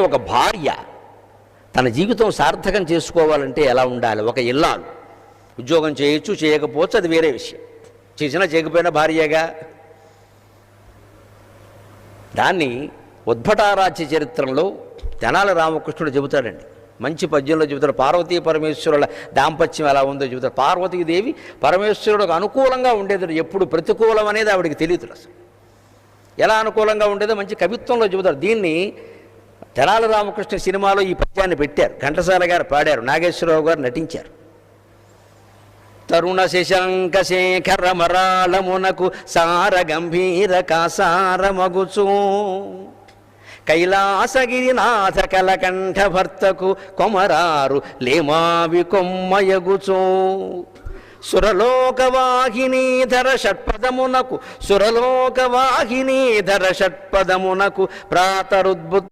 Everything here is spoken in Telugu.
ఒక భార్య తన జీవితం సార్థకం చేసుకోవాలంటే ఎలా ఉండాలి? ఒక ఇల్లాలు ఉద్యోగం చేయొచ్చు, చేయకపోవచ్చు, అది వేరే విషయం. చేసినా చేయకపోయినా భార్యగా. దాన్ని ఉద్భటారాధ్య చరిత్రలో తెనాలి రామకృష్ణుడు చెబుతాడండి. మంచి పద్యంలో చెబుతాడు. పార్వతీ పరమేశ్వరుల దాంపత్యం ఎలా ఉందో చెబుతాడు. పార్వతీదేవి పరమేశ్వరుడికి అనుకూలంగా ఉండేది, ఎప్పుడు ప్రతికూలం అనేది ఆవిడికి తెలియదు. అసలు ఎలా అనుకూలంగా ఉండేదో మంచి కవిత్వంలో చెబుతాడు. దీన్ని తెనాలి రామకృష్ణ సినిమాలో ఈ పద్యాన్ని పెట్టారు. ఘంటసాల గారు పాడారు, నాగేశ్వరరావు గారు నటించారు. తరుణ శశాంక శేఖర మరాళమునకు సార గంభీర కాసార మగుచూ కైలాసగిరినాథ కలకంఠ భర్తకు కొమరారు లేమావి కొమ్మయగుచూ సురలోకవాహినీధర షట్పదమునకు ప్రాతరుద్భుత